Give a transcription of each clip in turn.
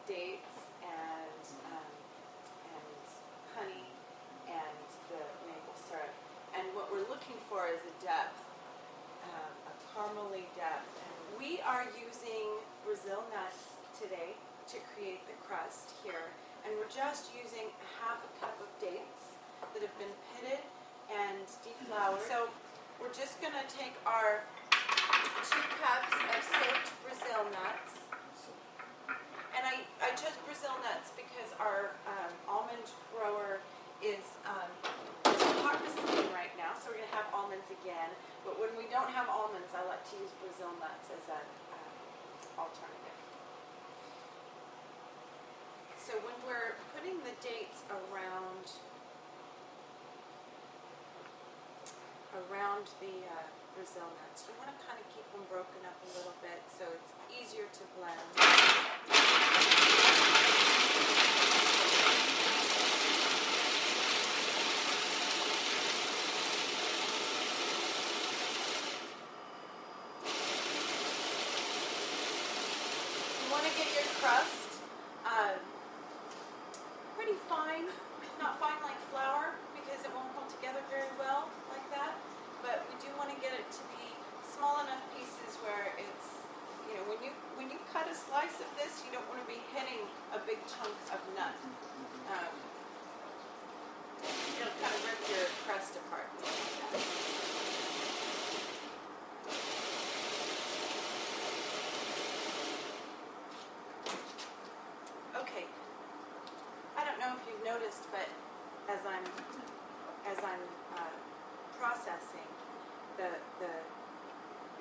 dates and honey and the maple syrup. And what we're looking for is a depth, a caramely depth. And we are using Brazil nuts today to create the crust here. And we're just using a half a cup of dates that have been pitted and deflowered. So we're just going to take our 2 cups of soaked Brazil nuts. And I chose Brazil nuts because our almond grower is harvesting right now, so we're going to have almonds again. But when we don't have almonds, I like to use Brazil nuts as an alternative. So when we're putting the dates around the Brazil nuts, you want to kind of keep them broken up a little bit so it's easier to blend. You want to get your crust pretty fine, not fine like flour because it won't hold together very well like that, but we do want to get it to be small enough pieces where it's, you know, when you cut a slice of this, you don't want to be hitting a big chunk of nut. It'll kind of rip your crust apart. Okay. I don't know if you've noticed, but as I'm processing, the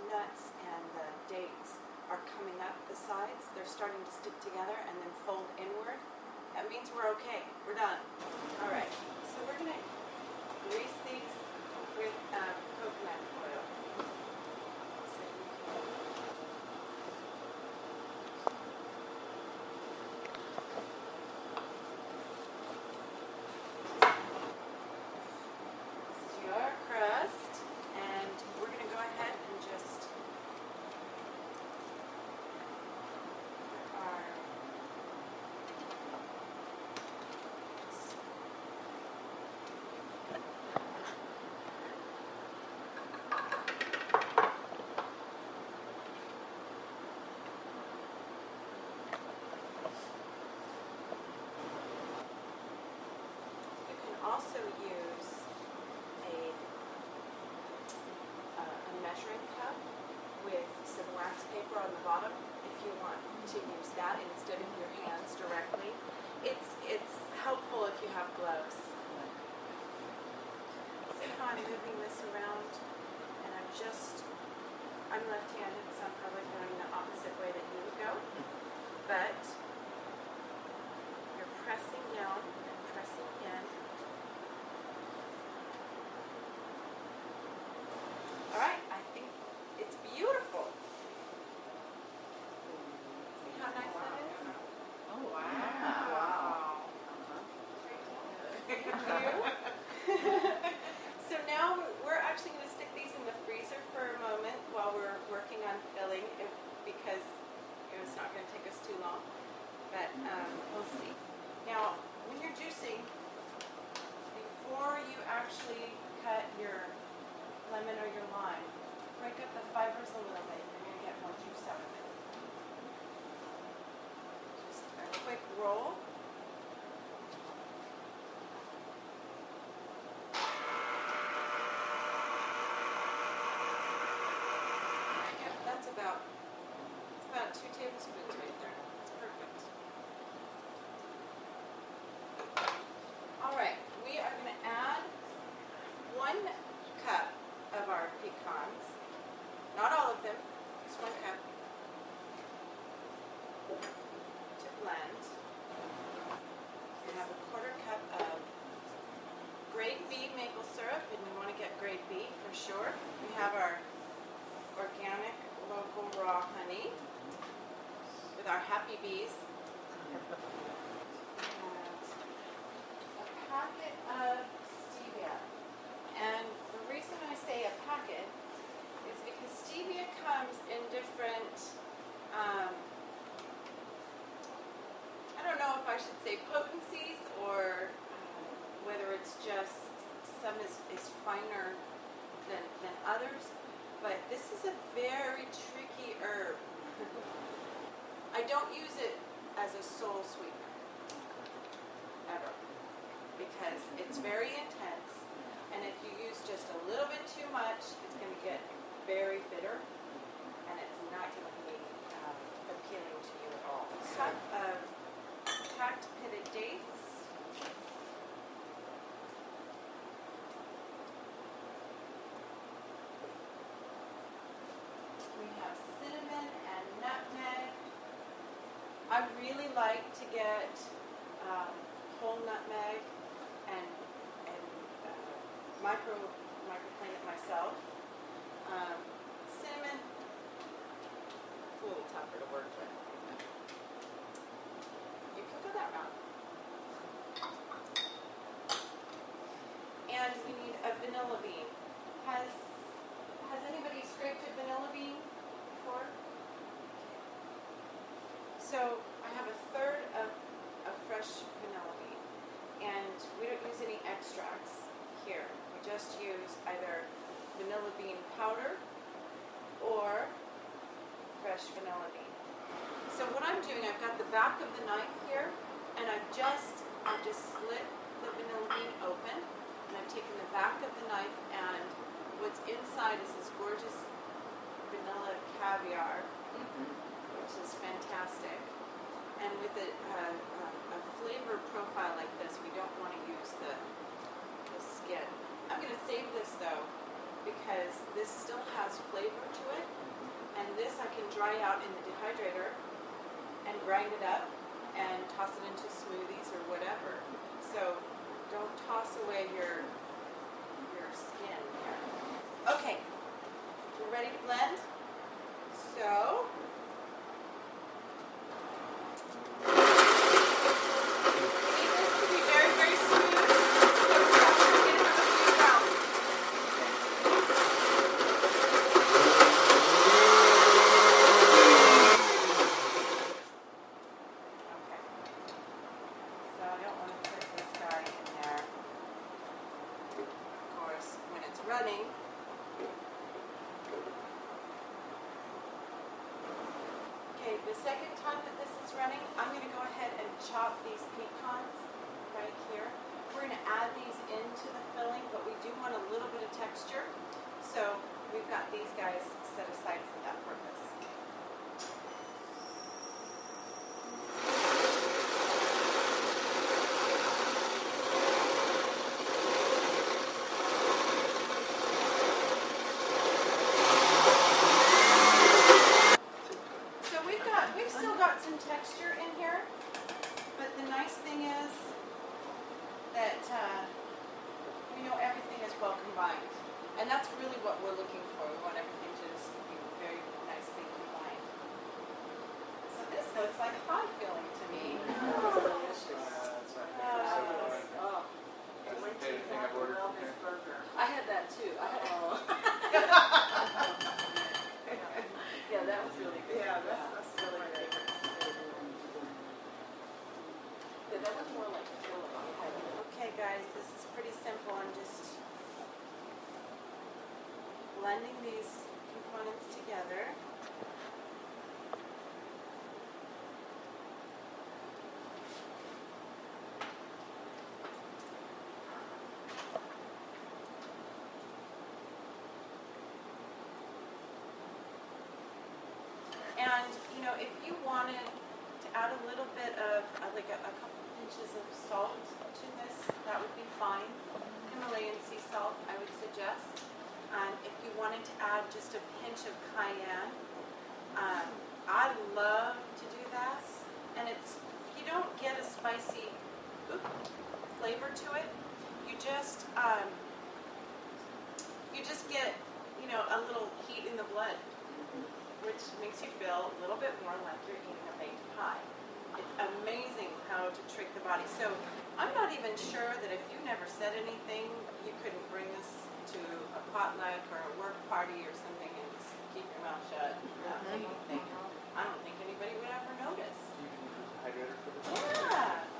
nuts and the dates are coming up the sides. They're starting to stick together and then fold inward. That means we're okay. We're done. All right. So we're going to grease these with coconut oil. This is your crust, and we're going to go ahead and just also use a measuring cup with some wax paper on the bottom if you want to use that instead of your hands directly. It's helpful if you have gloves. See how I'm moving this around, and I'm left-handed, so I'm probably going the opposite way that you would go, but you're pressing down and pressing in. All right, I think it's beautiful. See how nice that is? Oh, wow. Wow. Thank you. So now we're actually going to stick these in the freezer for a moment while we're working on filling because it's not going to take us too long. But we'll see. Now, when you're juicing, before you actually cut your lemon or your lime, break up the fibers a little bit. You're going to get more juice out of it. Just a quick roll. Yep, that's about 2 tablespoons right there. That's perfect. All right, we are going to add 1 cup of our pecans, not all of them, just 1 cup, to blend. We have a 1/4 cup of grade B maple syrup, and we want to get grade B for sure. We have our organic, local, raw honey with our happy bees. A packet of stevia. And the reason I say a packet is because stevia comes in different I should say potencies, or whether it's just some is finer than others. But this is a very tricky herb. I don't use it as a sole sweetener, ever, because it's very intense, and if you use just a little bit too much, it's going to get very bitter, and it's not going to be appealing to you at all. Some of packed pitted dates. We have cinnamon and nutmeg. I really like to get whole nutmeg and microplane it myself. Cinnamon, it's a little tougher to work with. You can go that route. And we need a vanilla bean. Has anybody scraped a vanilla bean before? So I have a third of fresh vanilla bean, and we don't use any extracts here. We just use either vanilla bean powder or fresh vanilla bean. So what I'm doing, I've got the back of the knife here, and I've just slit the vanilla bean open, and I've taken the back of the knife, and what's inside is this gorgeous vanilla caviar, which is fantastic. And with a flavor profile like this, we don't want to use the skin. I'm going to save this though, because this still has flavor to it, and this I can dry out in the dehydrator and grind it up and toss it into smoothies or whatever. So don't toss away your skin here. Okay, we're ready to blend. So running. Okay, the second time that this is running, I'm going to go ahead and chop these pecans right here. We're going to add these into the filling, but we do want a little bit of texture, so we've got these guys set aside for that purpose. Texture in here, but the nice thing is that we know everything is well combined, and that's really what we're looking for. We want everything to just be very nicely combined. So this looks like pie filling to me. That's my favorite thing I've ordered from here. I had that too. Yeah, that was really good. Yeah, that's really good. Yeah, that was more like filling. Okay guys, this is pretty simple. I'm just blending these components together. And, you know, if you wanted to add a little bit of, like a couple pinches of salt to this, that would be fine. Himalayan sea salt, I would suggest. If you wanted to add just a pinch of cayenne, I love to do that. And you don't get a spicy flavor to it. You just get, you know, a little heat in the blood, which makes you feel a little bit more like you're eating a baked pie. It's amazing how to trick the body. So I'm not even sure that if you never said anything, you couldn't bring this to a potluck or a work party or something and just keep your mouth shut and not say anything. I don't think anybody would ever notice. Hydrator for this? Yeah.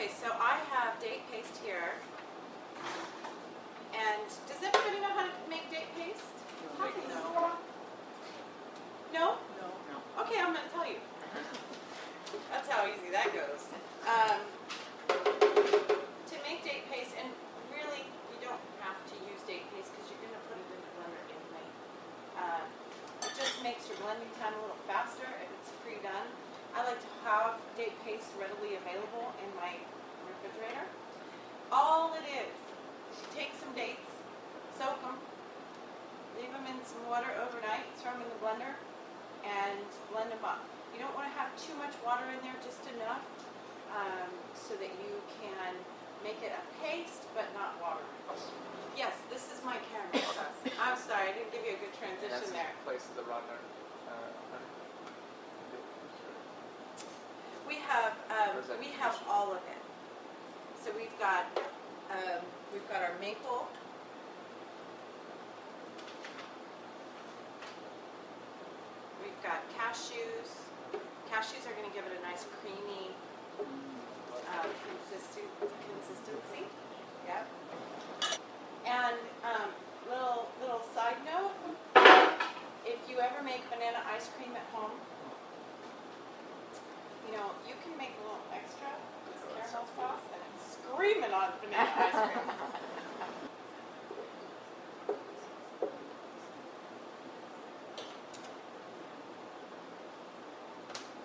Okay, so I have date paste here. And does everybody know how to make date paste? No. No? No. Okay, I'm going to tell you. That's how easy that goes. To make date paste, and really you don't have to use date paste because you're going to put it in the blender anyway. It just makes your blending time a little faster if it's pre-done. I like to have date paste readily available in my refrigerator. All it is, you take some dates, soak them, leave them in some water overnight, throw them in the blender, and blend them up. You don't want to have too much water in there, just enough so that you can make it a paste but not watery. Yes, this is my caramel sauce. I'm sorry, I didn't give you a good transition That's there. in place of the raw nut. We have all of it. So we've got our maple. We've got cashews. Cashews are going to give it a nice creamy consistency. Yep. And little side note, if you ever make banana ice cream at home, you know, you can make a little extra with caramel sauce and it's screaming on banana ice cream.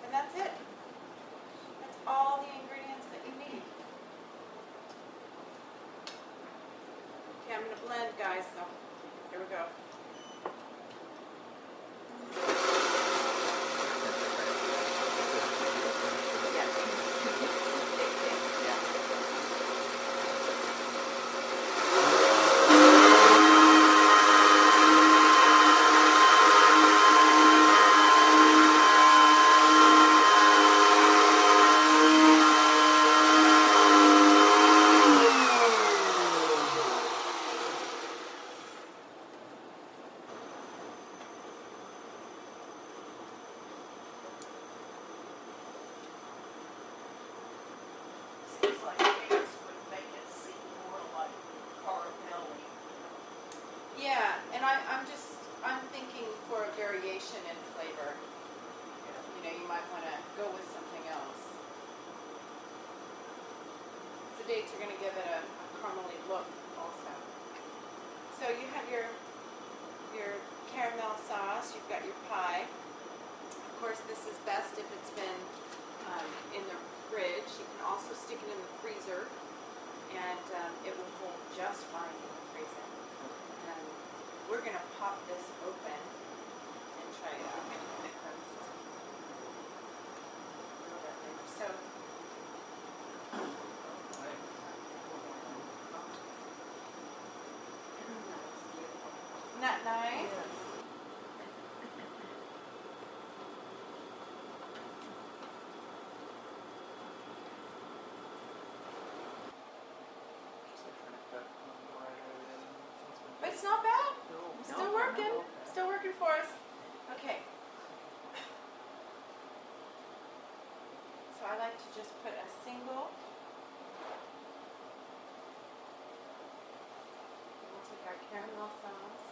And that's it. That's all the ingredients that you need. Okay, I'm going to blend, guys, so here we go. Seems like this would make it seem more like caramelly. Yeah, and I'm thinking for a variation in flavor. You know, you might want to go with something else. The dates are going to give it a caramely look also. So you have your caramel sauce, you've got your pie. Of course, this is best if it's been in the fridge. You can also stick it in the freezer, and it will hold just fine in the freezer. And we're going to pop this open and try it out. So, isn't that nice? But it's not bad. Still working. Still working for us. Okay. So I like to just put a single. We'll take our caramel sauce.